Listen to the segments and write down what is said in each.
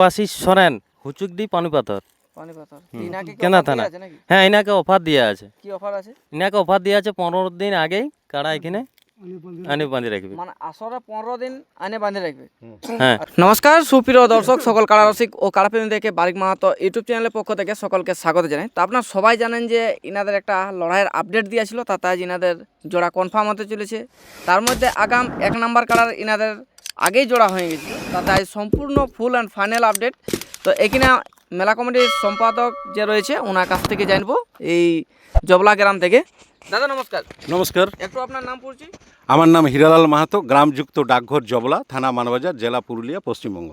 আশিস সরেন, হুচুকডি পানিপাথর, পানিপাথর। ইনাকে কি কেনা অফার থানা। দেয়া আছে নাকি? হ্যাঁ, ইনাকে অফার দেওয়া আছে। কি অফার আছে? ইনাকে অফার দেওয়া আছে 15 দিন আগেই কাড়া এখানে আনি বাঁধি রাখবে। মানে আসরে 15 দিন আনে বাঁধে রাখবে। হ্যাঁ। নমস্কার সুপ্রিয় দর্শক, সকল কাড়া রসিক ও কাড়াপ্রেমীদেরকে বারিক মাহাতো ইউটিউব চ্যানেলের পক্ষ থেকে সকলকে স্বাগত জানাই। তো আপনারা সবাই জানেন যে ইনাদের একটা লড়াইয়ের আপডেট দিয়েছিল, তাতে আজ ইনাদের জোড়া কনফার্ম হতে চলেছে। তার মধ্যে আগাম 1 নম্বর কাড়ার ইনাদের আগেই জোড়া হয়ে গেছিল, তাতে আজ সম্পূর্ণ ফুল অ্যান্ড ফাইনাল আপডেট। তো এখানে মেলা কমিটির সম্পাদক যে রয়েছে ওনার কাছ থেকে জানবো, এই জবলা গ্রাম থেকে। দাদা নমস্কার। নমস্কার, একটু আপনার নাম পরিচয়। আমার নাম হীরালাল মাহাতো, গ্রামযুক্ত ডাকঘর জবলা, থানা মানবাজার, জেলা পুরুলিয়া, পশ্চিমবঙ্গ।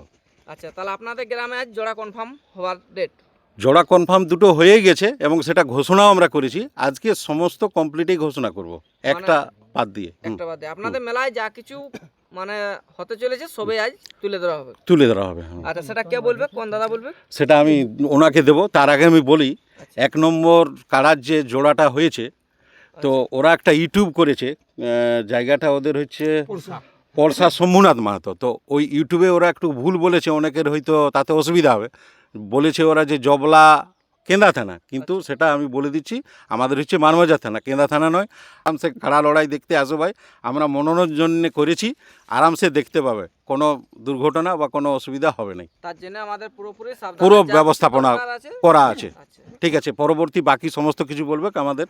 আচ্ছা, তাহলে আপনাদের গ্রামে আজ জোড়া কনফার্ম হওয়ার ডেট? জোড়া কনফার্ম দুটো হয়েই গেছে এবং সেটা ঘোষণাও আমরা করেছি। আজকে সমস্ত কমপ্লিটই ঘোষণা করব, একটা বাদ দিয়ে। একটা বাদে আপনাদের মেলায় যা কিছু মানে হতে চলেছে সবে আজ তুলে ধরা হবে। তুলে ধরা হবে। আচ্ছা, সেটা কে বলবে, কোন দাদা বলবে? সেটা আমি ওনাকে দেব। তার আগে আমি বলি, 1 নম্বর কাড়ার যে জোড়াটা হয়েছে, তো ওরা একটা ইউটিউব করেছে। জায়গাটা ওদের হচ্ছে পরশা শম্ভুনাথ মাহাতো। তো ওই ইউটিউবে ওরা একটু ভুল বলেছে, অনেকের হয়তো তাতে অসুবিধা হবে। বলেছে ওরা যে জবলা কেন্দা থানা, কিন্তু সেটা আমি বলে দিচ্ছি, আমাদের হচ্ছে মানবাজার থানা, কেন্দা থানা নয়। আরামসে কাড়া লড়াই দেখতে আসো ভাই, আমরা মনোরঞ্জনে করেছি, আরামসে দেখতে পাবে, কোনো দুর্ঘটনা বা কোনো অসুবিধা হবে না। তার জন্য আমাদের পুরোপুরি সাবধান, পুরো যা ব্যবস্থাপনা দরকার আছে করা আছে। আচ্ছা। ঠিক আছে, পরবর্তী বাকি সমস্ত কিছু বলবে আমাদের।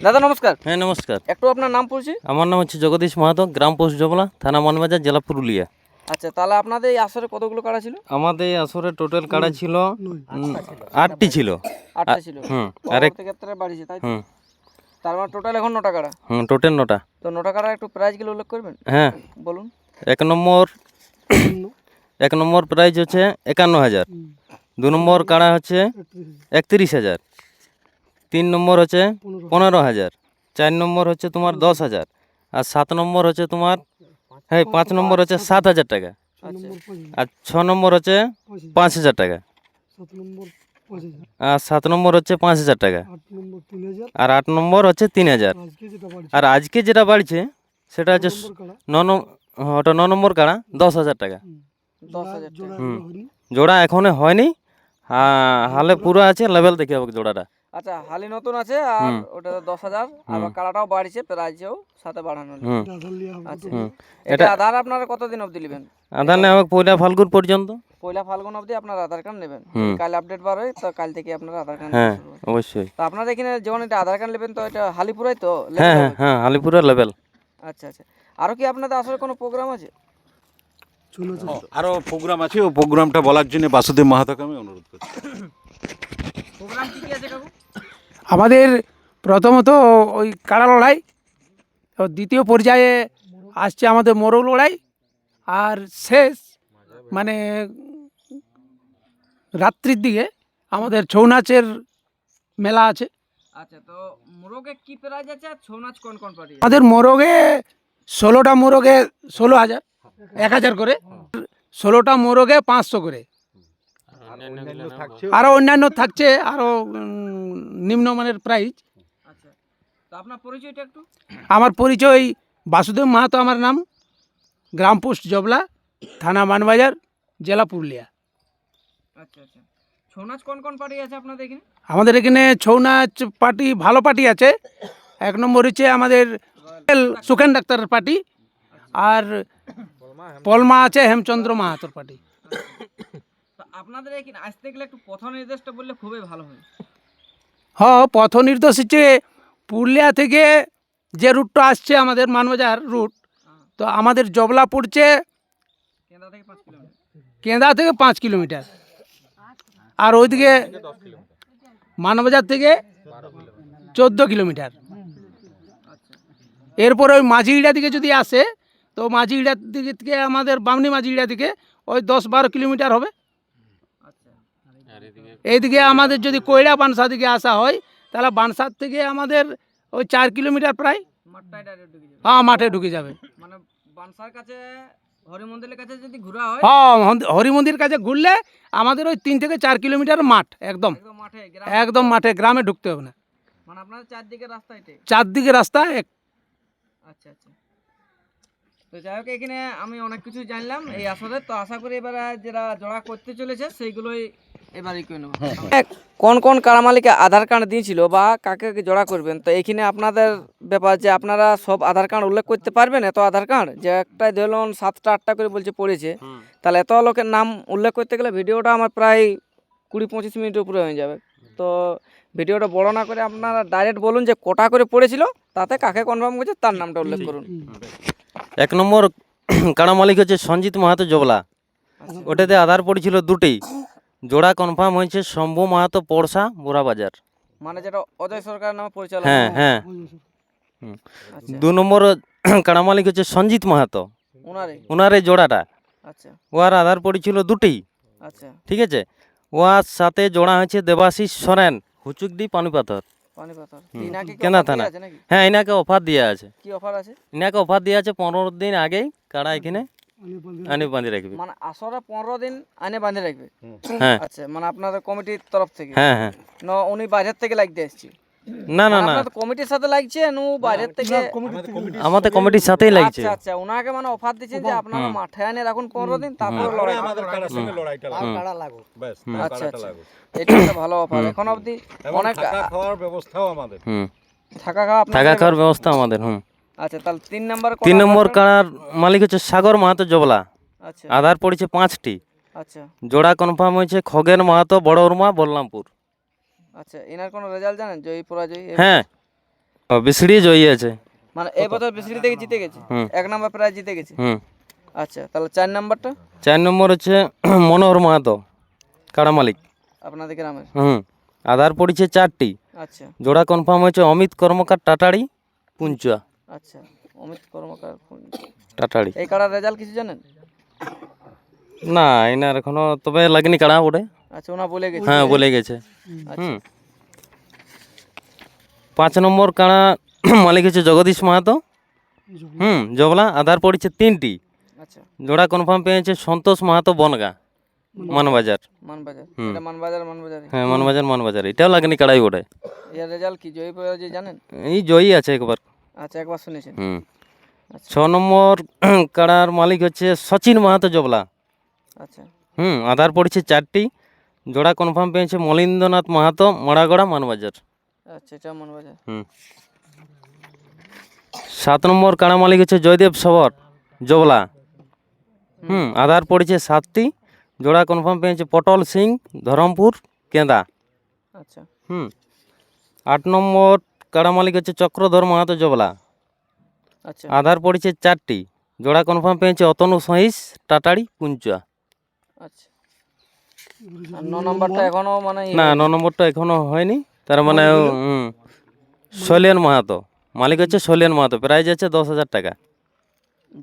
দাদা নমস্কার। হ্যাঁ নমস্কার, একটু আপনার নাম পরিচয়। আমার নাম হচ্ছে জগদীশ মাহাতো, গ্রাম পোস্ট জবলা, থানা মানবাজার, জেলা পুরুলিয়া। আচ্ছা, তাহলে আপনাদের এই আসরে কতগুলো কাড়া ছিল? আমাদের এই আসরে টোটাল কাড়া ছিল 8টি ছিল। 8টা ছিল। আরেক পরবর্তী ক্ষেত্রে বাড়িছে, তাই তো? হুম তার মানে টোটাল এখন 9টা কাড়া। টোটাল 9টা। তো 9টা কাড়ার একটু প্রাইসগুলো উল্লেখ করবেন? হ্যাঁ, বলুন। 1 নম্বর প্রাইজ হচ্ছে 51,000, 2 নম্বর কাড়া হচ্ছে 31,000, 3 নম্বর হচ্ছে 15,000, 4 নম্বর হচ্ছে তোমার 10,000, আর 7 নম্বর হচ্ছে তোমার 5 নম্বর হচ্ছে 7,000 টাকা, আচ্ছা, আর 6 নম্বর হচ্ছে 5,000 টাকা, আর 7 নম্বর হচ্ছে 5,000 টাকা, আর 8 নম্বর হচ্ছে 3,000। আর আজকে যেটা বাড়ছে সেটা হচ্ছে 9 নম্বর কাড়া 10,000 টাকা। 10,000 টাকা। জোড়া এখনো হয়নি, হালে পুরো আছে, লেভেল দেখে হবে জোড়াটা। আচ্ছা, হালি নতুন আছে আর ওটা 10,000, আবার কাড়াটাও বাড়ছে, প্রাইসও সাথে বাড়ানো হলো। আচ্ছা, এটা আধার আপনারা কতদিন অবধি নেবেন? আধার নেওয়া হবে 1 ফাল্গুন পর্যন্ত। 1 ফাল্গুন অবধি আপনার আধার কার্ড নেবেন। কাল আপডেট বার হয়, তো কাল থেকে আপনারা আধার কার্ড হ্যাঁ শুরু হবে। অবশ্যই। তো আপনাদের এখানে যখন এটা আধার কার্ড নেবেন, তো এটা হালিপুরাই তো হ্যাঁ level হ্যাঁ হবে? হ্যাঁ, আলিপুরের লেভেল। আচ্ছা আচ্ছা, আরো কি আপনাদের আসলে কোনো প্রোগ্রাম আছে? আরও প্রোগ্রাম আছে, ও প্রোগ্রামটা বলার জন্য বাসুদেব মাহাতোকে আমি অনুরোধ করছি। প্রোগ্রাম কি কি আছে কাকু? আমাদের প্রথমত ওই কাড়া লড়াই, তো দ্বিতীয় পর্যায়ে আসছে আমাদের মোরগ লড়াই, আর শেষ মানে রাত্রির দিকে আমাদের ছৌ নাচের মেলা আছে। আচ্ছা, তো মোরগে কি প্রাইস আছে আর ছৌ নাচ কোন কোন পার্টি? আমাদের মোরগে 16টা মোরগে 16,000, 1,000 করে, 16টা মোরগে 500 করে, আরও অন্যান্য থাকছে, আরও নিম্নমানের প্রাইস। আচ্ছা, তো আপনার পরিচয়টা একটু? আমার পরিচয় বাসুদেব মাহাতো আমার নাম, গ্রাম পোস্ট জবলা, থানা মানবাজার, জেলা পুরুলিয়া। আচ্ছা আচ্ছা, ছৌ নাচ কোন কোন পার্টি আছে আপনাদের এখানে? আমাদের এখানে ছৌ নাচ পার্টি, ভালো পার্টি আছে। 1 নম্বর হচ্ছে আমাদের সুখেন ডাক্তারের পার্টি, আর পলমা আছে হেমচন্দ্র মাহাতোর পার্টি। তো আপনাদের এখানে আসতে গেলে একটু পথ নির্দেশটা বললে খুবই ভালো হয়। পথ নির্দেশ হচ্ছে পুরুলিয়া থেকে যে রুটটা আসছে আমাদের মানবাজার রুট, তো আমাদের জবলা পড়ছে কেন্দ্র থেকে 5 কিলোমিটার। কেন্দা থেকে 5 কিলোমিটার, আর ওইদিকে মানবাজার থেকে 14 কিলোমিটার। এরপরে ওই মাঝিড়া দিকে যদি আসে, তো মাঝিড়ার দিকে থেকে আমাদের বামনি মাঝিড়া দিকে ওই 10-12 কিলোমিটার হবে। এইদিকে আমাদের যদি কয়লা বানসা দিকে আসা হয়, তাহলে বানসার থেকে আমাদের ওই 4 কিলোমিটার প্রায়। মাঠটাই ডাইরেক্ট ঢুকে যাবে। হ্যাঁ, মাঠে ঢুকে যাবে। মানে বানসার কাছে, হরি মন্দিরের কাছে যদি ঘোরা হয়, হরি মন্দির কাছে ঘুরলে আমাদের ওই 3 থেকে 4 কিলোমিটার মাঠ, একদম একদম মাঠে, একদম মাঠে, গ্রামে ঢুকতে হবে না। মানে আপনাদের চারদিকে রাস্তা এটাই? 4 দিকে রাস্তা আচ্ছা আচ্ছা, তো যাই হোক, এখানে আমি অনেক কিছু জানলাম এই আসরে। তো আশা করি এবারে যারা জোড়া করতে চলেছে সেইগুলোই এবারই করে নেবো। কোন কোন কাড়া মালিকে আধার কার্ড দিয়েছিল বা কাকে কাকে জোড়া করবেন, তো এইখানে আপনাদের ব্যাপার যে আপনারা সব আধার কার্ড উল্লেখ করতে পারবেন। এত আধার কার্ড যে একটাই ধরুন 7টা 8টা করে বলছে পড়েছে, তাহলে এত লোকের নাম উল্লেখ করতে গেলে ভিডিওটা আমার প্রায় 20-25 মিনিটের উপরে হয়ে যাবে। তো ভিডিওটা বড় না করে আপনারা ডাইরেক্ট বলুন যে কটা করে পড়েছিল, তাতে কাকে কনফার্ম করছে তার নামটা উল্লেখ করুন। 1 নম্বর কাড়া মালিক হচ্ছে সঞ্জিত মাহাতো জবলা, ওটাতে আধার পড়েছিল 2টি। জোড়া কনফার্ম হয়েছে শম্ভু মাহাতো পড়সা বোরাবাজার। মানে যেটা অজয় সরকার নামে পরিচালনা। হ্যাঁ হ্যাঁ। আচ্ছা, 2 নম্বর কাড়া মালিক হচ্ছে সঞ্জিত মাহাতো, ওনারে। ওনার এই জোড়াটা, আচ্ছা ওর আধার পড়েছিল 2টি। আচ্ছা, ঠিক আছে, ওর সাথে জোড়া হয়েছে দেবাশিস সরেন, হুচুকডি পানিপাথর, পানিপাথর। ইনাকে কি কেনা offer থানা। দেয়া আছে নাকি? হ্যাঁ, ইনাকে অফার দেওয়া আছে। কি অফার আছে? ইনাকে অফার দেওয়া আছে 15 দিন আগেই কাড়া এখানে আনি বাঁধি রাখবে। মানে আসরে 15 দিন আইনে বাঁধে রাখবে। হ্যাঁ আচ্ছা, মানে আপনাদের কমিটির তরফ থেকে হ্যাঁ হ্যাঁ। না উনি বাইরের থেকে লাগতে আসছে? না না না, আপনাদের কমিটির সাথে লাগছে নু বাইরের থেকে? আমাদের কমিটির সাথেই লাগছে। আচ্ছা আচ্ছা, ওনাকে মানে অফার দিচ্ছেন যে আপনারা মাঠে আনে রাখুন 15 দিন, তারপর লড়াই। আমাদের কাড়ার সঙ্গে লড়াইটা লাগুক ব্যাস, আচ্ছা আচ্ছা, এটা একটা ভালো অফার। এখন অবধি অনেক থাকা খাওয়ার ব্যবস্থাও আমাদের। থাকা খাওয়া থাকা আপনাদের। খাওয়ার ব্যবস্থা আমাদের। আচ্ছা, তাহলে 3 নম্বর 3 নম্বর কাড়ার মালিক হচ্ছে সাগর মাহাতো জবলা, আচ্ছা আধার পড়েছে 5টি। আচ্ছা জোড়া কনফার্ম হয়েছে খগেন মাহাতো বড় উর্মা বলরামপুর। আচ্ছা, এনার কোনো রেজাল্ট জানেন? জয়ী পরাজয়ী? হ্যাঁ, বিসড়ি জয়ী আছে। মানে এই বছর বিসিডি থেকে জিতে গেছে, হুম। 1 নম্বর প্রায় জিতে গেছে। আচ্ছা, তাহলে 4 নম্বরটা 4 নম্বর হচ্ছে মনোহর মাহাতো কাড়া মালিক, আপনাদের গ্রামের। আধার পড়েছে 4টি। আচ্ছা জোড়া কনফার্ম হয়েছে অমিত কর্মকার টাটাড়ি পুঞ্চুয়া। আচ্ছা, অমিত কর্মকার। টাটাড়ি এই কাড়ার রেজাল্ট কিছু জানেন? না, এনার এখনো তবে লাগেনি কাড়া ওটা। আচ্ছা, ওনা বলে গেছে। হ্যাঁ, বলে গেছে। আচ্ছা 5 নম্বর কাড়া মালিক হচ্ছে জগদীশ মাহাতো, জবলা, আধার পড়েছে 3টি। আচ্ছা, জোড়া কনফার্ম পেয়েছে সন্তোষ মাহাতো বনগা মানবাজার। মানবাজার। এটা মানবাজার। হ্যাঁ, মানবাজার, এটাও লাগেনি কাড়াই ওটাই। এর রেজাল্ট কি জয়ী পরাজয়ী জানেন? এই জয়ী আছে একবার। আচ্ছা, একবার শুনেছেন। 6 নম্বর কাড়ার মালিক হচ্ছে সচিন মাহাতো জবলা, আচ্ছা আধার পড়েছে 4টি। জোড়া কনফার্ম পেয়েছে মলিন্দ্রনাথ মাহাতো মড়াগড়া মানবাজার। আচ্ছা, এটা মানবাজার। 7 নম্বর কাড়া মালিক হচ্ছে জয়দেব সবর জবলা, আধার পড়েছে 7টি। জোড়া কনফার্ম পেয়েছে পটল সিং ধরমপুর কেন্দা। আচ্ছা 8 নম্বর কাড়া মালিক হচ্ছে চক্রধর মাহাতো জবলা, আচ্ছা আধার পড়েছে 4টি। জোড়া কনফার্ম পেয়েছে অতনু সহিস টাটাড়ি পুঞ্চুয়া। আচ্ছা, আর 9 নম্বরটা এখনো মানে না, 9 নম্বরটা এখনো হয়নি। তার মানে শৈলেন মাহাতো, মালিক হচ্ছে শৈলেন মাহাতো, প্রাইজ আছে 10,000 টাকা।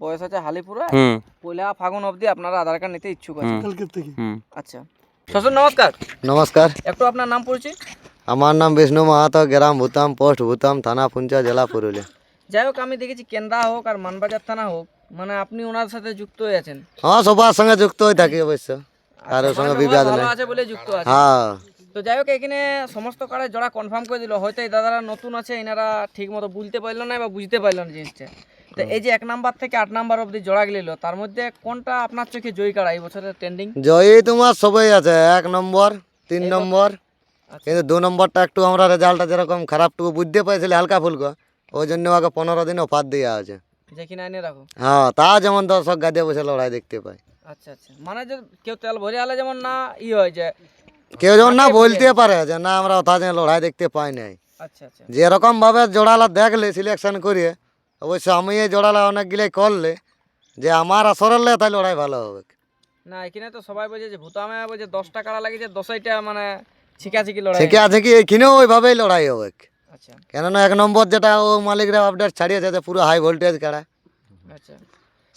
বয়স আছে হালিপুরা। হুম পয়লা ফাগুন অবধি আপনারা আধার কার্ড নিতে ইচ্ছুক আছেন। হুম। আচ্ছা, শ্বশুর নমস্কার। নমস্কার, একটু আপনার নাম পরিচয়। আমার নাম বিষ্ণু মাহাতো, গ্রাম ভূতাম, পোস্ট ভূতাম, থানা পুঞ্চা, জেলা পুরুলিয়া। যাই হোক, আমি দেখেছি কেন্দ্রা হোক আর মানবাজার থানা হোক, মানে আপনি ওনার সাথে যুক্ত হয়ে আছেন। হ্যাঁ, সবার সঙ্গে যুক্ত হয়ে থাকি অবশ্য, কারোর সঙ্গে মানে বিবাদ ভালো নেই। আছে বলে যুক্ত আছে। হ্যাঁ, তো যাই হোক, এখানে সমস্ত কার্ডে জোড়া কনফার্ম করে দিল। হয়তো এই দাদারা নতুন আছে, এনারা ঠিক মতো বুঝতে পারলো না বা বুঝতে পারলো না জিনিসটা। তো এই যে 1 নাম্বার থেকে 8 নাম্বার অবধি জোড়া গেল, তার মধ্যে কোনটা আপনার চোখে জয়ী কাড়া এই বছরের ট্রেন্ডিং? জয়ী তোমার সবাই আছে, 1 নম্বর 3 নম্বর, কিন্তু 2 নম্বরটা একটু আমরা রেজাল্টটা যেরকম খারাপটুকু বুঝতে পাইছিলি হালকা ফুলকা, ওই জন্য ওকে 15 দিন অফার দেওয়া আছে। যে কিনা এনে রাখো। হ্যাঁ, তা যেমন দর্শক গাদে বসে লড়াই দেখতে পায়। আচ্ছা আচ্ছা, মানে যে কেউ তেল ভরে আলে যেমন না হয় যে। কেউ যেমন না বলতে পারে যে না আমরা ওটা যে লড়াই দেখতে পাই নাই। আচ্ছা আচ্ছা যেরকম ভাবে জোড়ালা দেখলে সিলেকশন করিয়ে, অবশ্য আমি এই জোড়ালা অনেকগুলাই করলে যে আমার আসরের তাই লড়াই ভালো হবে। না, এখানে তো সবাই বলছে যে ভূতামে বলছে 10টা কাড়া লাগিয়েছে, 10টা মানে ছিকাছিকি লড়াই। ঠিক আছে কি এখানেও ওইভাবেই লড়াই হবে, আচ্ছা কেননা 1 নম্বর যেটা ও মালিকরা আপডেট ছাড়িয়েছে যে পুরো হাই ভোল্টেজ কাড়া, আচ্ছা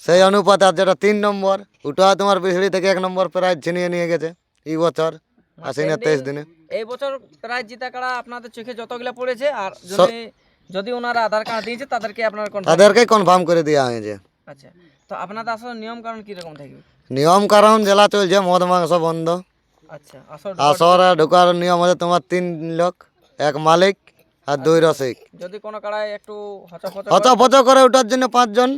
সেই অনুপাতে আর যেটা 3 নম্বর ওটা তোমার বিসড়ি থেকে 1 নম্বর প্রাইজ ছিনিয়ে নিয়ে গেছে এই বছর আশ্বিনের 23 দিনে। এই বছর প্রায় জিতা কাড়া আপনাদের চোখে যতগুলা পড়েছে, আর যদি যদি ওনারা আধার কার্ড দিয়েছে তাদেরকে আপনার তাদেরকেই কনফার্ম করে দেওয়া হয়েছে। আচ্ছা, তো আপনাদের আসলে নিয়ম কারণ কিরকম থাকবে? নিয়ম কারণ জেলা চলছে মদ মাংস বন্ধ, আচ্ছা, আসল আসরে ঢোকার নিয়ম হচ্ছে তোমার 3 লোক, 1 মালিক আর 2 রসিক। যদি কোনো কাড়ায় একটু হচপচ হচপচ করে ওঠার জন্য 5 জন,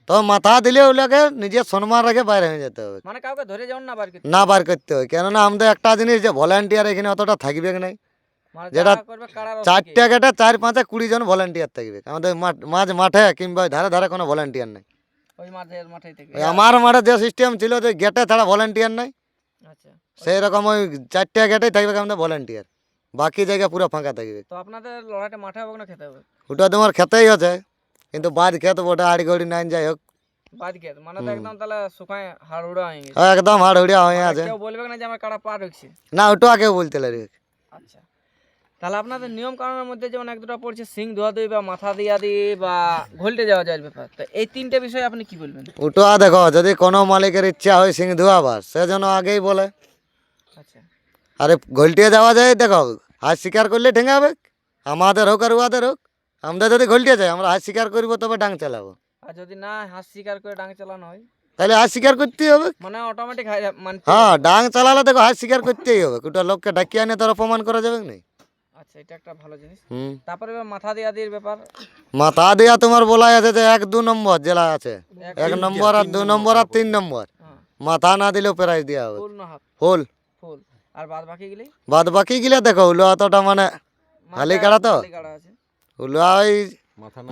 তবে মাথা দিলে ওগুলোকে নিজের সম্মান রেখে বাইরে হয়ে যেতে হবে, মানে কাউকে ধরে যেমন না বার করতে, না বার করতে হবে। কেননা আমাদের একটা জিনিস যে ভলান্টিয়ার এখানে অতটা থাকবে না, মানে যেটা যারা করবে কাড়া রসিকে। 4টা গেটে 4-5-20 জন ভলান্টিয়ার থাকবে। আমাদের মাঝ মাঠে কিংবা ধারে ধারে কোনো ভলান্টিয়ার নেই। ওই মাঠের মাঠেই থেকে। ওই আমার মাঠে যে সিস্টেম ছিল যে গেটে ছাড়া ভলান্টিয়ার নাই, আচ্ছা, সেই রকম ওই 4টা গেটেই থাকবে আমাদের ভলান্টিয়ার, বাকি জায়গা পুরো ফাঁকা থাকবে। তো আপনাদের লড়াইটা মাঠে হবে না খেতে হবে? ওটা তোমার খেতেই হচ্ছে, কিন্তু বাদ খেত ওটা আড়ি গড়ি নাই, যাই হোক বাদ খেত মানে তো একদম তাহলে শুকায় হাড় উড়া হয়ে গেছে। একদম হাড় হুড়িয়া হয়ে আছে। কেউ বলবে না যে আমার কাড়া পা ঢুকছে। না ওটা কেউ বলতে লাগবে। আচ্ছা, তাহলে আপনাদের নিয়ম কানুনের মধ্যে যেমন এক দুটো পড়ছে সিং ধোয়া দুই বা মাথা দিয়া দিয়ে বা ঘোলটে যাওয়া যায় ব্যাপার, তো এই তিনটে বিষয়ে আপনি কি বলবেন? ওটা দেখো, যদি কোনো মালিকের ইচ্ছা হয় সিং ধোয়াবার, সে যেন আগেই বলে। আচ্ছা, আরে ঘোলটিয়ে যাওয়া যায়, দেখো হাত শিকার করলে ঠেঙে হবে, আমাদের হোক আর উহাদের হোক। আমাদের যদি ঘোলটিয়ে যায় আমরা হাত শিকার করবো, তবে ডাং চালাবো। আর যদি না হাত শিকার করে ডাং চালানো হয় তাহলে হাত শিকার করতেই হবে। মানে অটোমেটিক মানে। হ্যাঁ, ডাং চালালে দেখো হাত শিকার করতেই হবে। ওটা লোককে ডাকিয়ে আনে তার অপমান করা যাবে না। আচ্ছা, এটা একটা ভালো জিনিস। হুম, তারপরে এবার মাথা দিয়া দিয়ে ব্যাপার। মাথা দিয়া তোমার বলাই আছে যে 1-2 নম্বর জেলা আছে, 1 নম্বর আর 2 নম্বর আর 3 নম্বর। হ্যাঁ, মাথা না দিলেও প্রাইজ দেওয়া হবে ফুল না হাফ? ফুল। ফুল। আর বাদ বাকি গেলে বাদ বাকি গিলা দেখো ওগুলো অতটা মানে হালি কাড়া তো, কাড়া আছে। ওগুলো ওই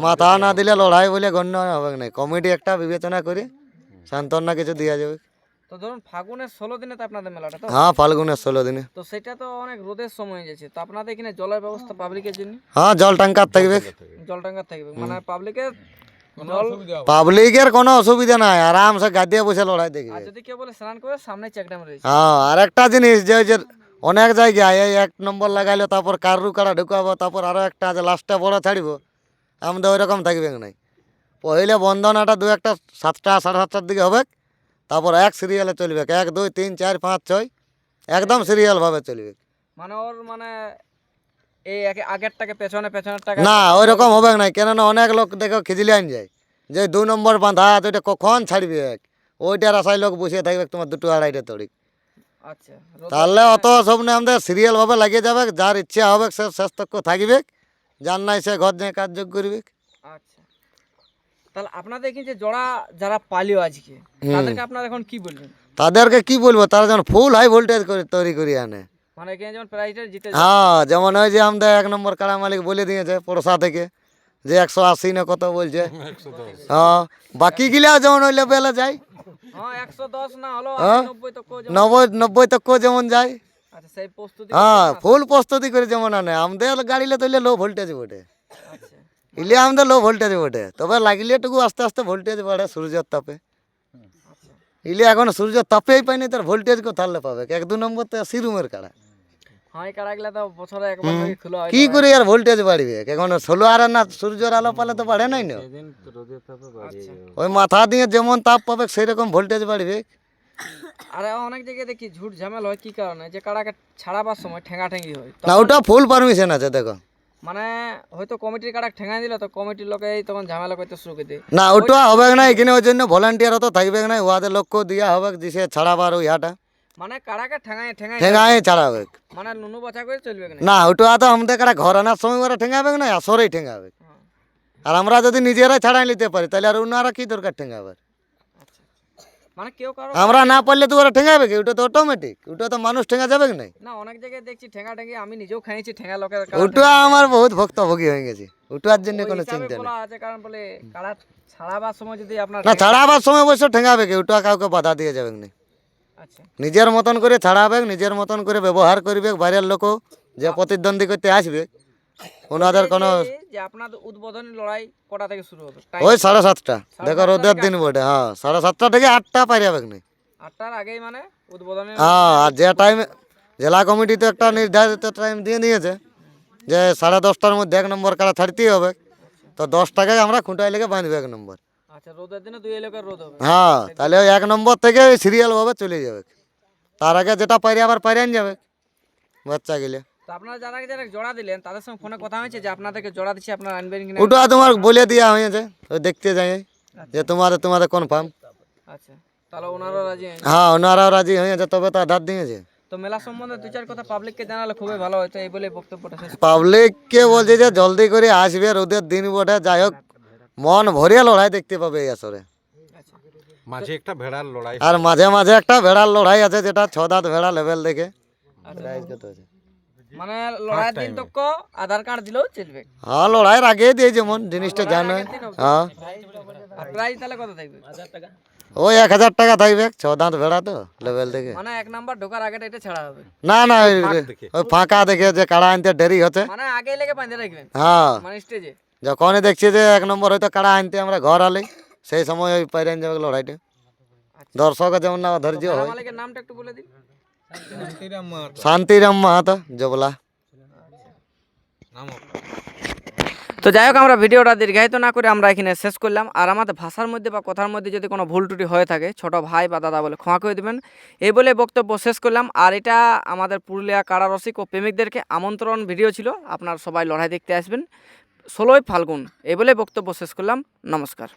মাথা না দিলে লড়াই বলে গণ্য হবে না। কমিটি একটা বিবেচনা করে সান্ত্বনা কিছু দেওয়া যাবে। তো ধরুন ফাগুনের 16 দিনে তো আপনাদের মেলাটা, তো হ্যাঁ, ফাল্গুনের 16 দিনে। তো সেটা তো অনেক রোদের সময় যাচ্ছে, তো আপনাদের এখানে জলের ব্যবস্থা পাবলিকের জন্য? হ্যাঁ, জল ট্যাঙ্কার থাকবে। জল ট্যাঙ্কার থাকবে মানে পাবলিকের জল। পাবলিকের কোনো অসুবিধা নাই, আরামসে গাদিয়ে বসে লড়াই দেখবে। আর যদি কেউ বলে স্নান করে সামনে চেকড্যাম রয়েছে। হ্যাঁ, আর একটা জিনিস যে ওই যে অনেক জায়গায় এই 1 নম্বর লাগাইলো, তারপর কারু কাড়া ঢুকাবো, তারপর আরো একটা আছে লাস্টে বড় ছাড়িব, আমাদের ওই রকম থাকবে নাই। পहिले বন্ধনাটা 2-1টা 7টা 7:30টার দিকে হবে, তারপর এক সিরিয়ালে চলবে, 1 2 3 4 5 6 একদম সিরিয়াল ভাবে চলবে। মানে ওর মানে এই আগেরটাকে পেছনে পেছনেরটাকে। না ওই রকম হবে না, কেননা অনেক লোক দেখো খিচলি আন যায় যে 2 নম্বর বাঁধা ওইটা কখন ছাড়বে, ওইটার আশায় লোক বসে থাকবে তোমার 2-2-2.5টা তড়ি। আচ্ছা, তাহলে অত সব না, আমাদের সিরিয়াল ভাবে লাগিয়ে যাবে, যার ইচ্ছা হবে সে শেষ তক থাকবে, যার নাই সে ঘর যায় কাজযোগ করবে। আচ্ছা, তাহলে আপনাদের এখানে যে জোড়া যারা পালিও আজকে, তাদেরকে আপনারা এখন কি বলবেন? তাদেরকে কি বলবো, তারা যেন ফুল হাই ভোল্টেজ করে তৈরি করে আনে। মানে এখানে যেমন প্রাইজটা জিতে হ্যাঁ, যেমন ওই যে আমাদের 1 নম্বর কাড়া মালিক বলে দিয়েছে পড়শা থেকে যে 180 না কত বলছে। হ্যাঁ, বাকি গিলা যেমন ওই লেভেলে যায়, হ্যাঁ 110 না হলো হ্যাঁ, 90 তো কো 90 তক যেমন যায়। আচ্ছা, সেই প্রস্তুতি। হ্যাঁ, ফুল প্রস্তুতি করে যেমন আনে। আমাদের গাড়িলে তৈলে লো ভোল্টেজ বটে, আচ্ছা, ইলে আমাদের লো ভোল্টেজ বটে, তবে লাগিলে টুকু আস্তে আস্তে ভোল্টেজ বাড়ে সূর্যের তাপে। ইলে এখন সূর্য তাপেই পাইনি, তার ভোল্টেজ কোথালে পাবে? 1-2 নম্বর তো সিরুমের কাড়া, হ্যাঁ এই কাড়াগুলা তো বছরে একবার করে খোলা হয়। কি করে আর ভোল্টেজ বাড়বে? এখন ষোলো আর না সূর্যের আলো পালে তো বাড়ে নাই না। আচ্ছা, ওই মাথা দিয়ে যেমন তাপ পাবে সেই রকম ভোল্টেজ বাড়বে। আর অনেক জায়গায় দেখি ঝুট ঝামেলা হয় কি কারণে, যে কাড়াকে ছাড়াবার সময় ঠেঙ্গাঠেঙ্গি হয়, না ওটা ফুল পারমিশন আছে দেখো। মানে হয়তো কমিটির কাড়া ঠেঙ্গাই দিল, তো কমিটির লোকে তখন ঝামেলা করতে শুরু করে দেয়। না ওটা হবে না এখানে, ওই জন্য ভলান্টিয়ার তো থাকবে না, ওদের লক্ষ্য দিয়া হবে যে ছাড়াবার ওই হাটা মানে কাড়াকে ঠেঙ্গাই ঠেঙ্গাই ঠেঙ্গায় ছাড়াবে। মানে নুনু বাছা করে চলবে না। না ওটা তো আমাদের কারা ঘর আনার সময় ওরা ঠেঙ্গাবে না, আসরেই ঠেঙ্গাবে। হ্যাঁ। আর আমরা যদি নিজেরাই ছাড়াই নিতে পারি, তাহলে আর ওনারা কি দরকার ঠেঙ্গাবে? মানে কেউ কারো আমরা না পারলে তো ওরা ঠেঙ্গাবে কি? ওটা তো অটোমেটিক, ওটা তো মানুষ ঠেঙ্গা যাবে না। না, অনেক জায়গায় দেখছি ঠেঙ্গা ঠেঙ্গি, আমি নিজেও খাইছি ঠেঙ্গা লোকের ওটা আমার বহুত ভক্তভোগী হয়ে গেছে, ওটার জন্য কোনো চিন্তা নেই। বলা আছে, কারণ বলে কাড়া ছাড়াবার সময় যদি আপনার না ছাড়াবার সময় অবশ্য ঠেঙ্গাবে কি, ওটা কাউকে বাধা দিয়ে যাবে না। আচ্ছা, নিজের মতন করে ছাড়াবে, নিজের মতন করে ব্যবহার করবে। বাইরের লোক যে প্রতিদ্বন্দ্বী করতে আসবে ওনাদের কোনো যে আপনাদের উদ্বোধনী লড়াই কটা থেকে শুরু হবে? ওই 7:30টা দেখো রোদের দিন বটে। হ্যাঁ, 7:30টা থেকে 8টা পারি যাবে না। 8টার আগেই মানে উদ্বোধনী। হ্যাঁ, আর যে টাইমে জেলা কমিটি তো একটা নির্ধারিত টাইম দিয়ে দিয়েছে যে 10:30টার মধ্যে 1 নম্বর কাড়া ছাড়তেই হবে, তো 10টাকে আমরা খুঁটাই লেগে বাঁধবো 1 নম্বর। আচ্ছা, রোদের দিনে 2 এলাকার রোদ হবে। হ্যাঁ, তাহলে ওই 1 নম্বর থেকে সিরিয়াল ভাবে চলে যাবে, তার আগে যেটা পারি আবার পারিয়ে যাবে বাচ্চা গেলে। তো আপনারা যারা যারা জোড়া দিলেন তাদের সঙ্গে ফোনে কথা হয়েছে যে আপনাদেরকে জোড়া দিচ্ছি, আপনারা আনবেন কিনা? ওটা তোমার বলে দেওয়া হয়েছে, ওই দেখতে যাই যে তোমাদের কনফার্ম। আচ্ছা, তাহলে ওনারও রাজি হয়েছে। হ্যাঁ, ওনারাও রাজি হয়েছে, তবে তো আধার দিয়েছে। তো মেলা সম্বন্ধে 2-4 কথা পাবলিককে জানালে খুবই ভালো হতো, এই বলে বক্তব্যটা শেষ। পাবলিককে বলছে যে জলদি করে আসবে, রোদের দিন বটে, যাই হোক মন ভরিয়া লড়াই দেখতে পাবে এই আসরে। মাঝে একটা ভেড়ার লড়াই আর মাঝে মাঝে একটা ভেড়ার লড়াই আছে, যেটা 6 দাঁত ভেড়া লেভেল দেখে প্রাইজ কত আছে। মানে লড়াইয়ের দিন তক আধার কার্ড দিলেও চলবে। হ্যাঁ, লড়াইয়ের আগে দিয়ে যেমন জিনিসটা জানে। হ্যাঁ, আর প্রাইজ তাহলে কত থাকবে? ওই 1000 টাকা থাকবে, 6 দাঁত ভেড়া তো লেভেল দেখে। মানে 1 নাম্বার ঢোকার আগে এটা ছাড়া হবে, না না, ওই ফাঁকা দেখে যে কাড়া আনতে দেরি হতে। মানে আগেই লেগে বাঁধে রাখবেন হ্যাঁ, মানে স্টেজে। যখনই দেখছি যে 1 নম্বর হয়তো কাড়া আনতে আমরা ঘর আলি, সেই সময় ওই পাইরেন যাবে লড়াইটা। দর্শকের যেমন না ধৈর্য ভেড়া হয়। মালিকের নামটা একটু বলে দিন। শান্তিরাম মাহাতো, জবলা। তো যাই হোক, আমরা ভিডিওটা দীর্ঘায়িত না করে আমরা এখানে শেষ করলাম। আর আমাদের ভাষার মধ্যে বা কথার মধ্যে যদি কোনো ভুল ত্রুটি হয়ে থাকে, ছোট ভাই বা দাদা বলে ক্ষমা করে দেবেন, এই বলে বক্তব্য শেষ করলাম। আর এটা আমাদের পুরুলিয়া কাড়া রসিক ও প্রেমিকদেরকে আমন্ত্রণ ভিডিও ছিল, আপনারা সবাই লড়াই দেখতে আসবেন 16ই ফাল্গুন। এই বলে বক্তব্য শেষ করলাম। নমস্কার।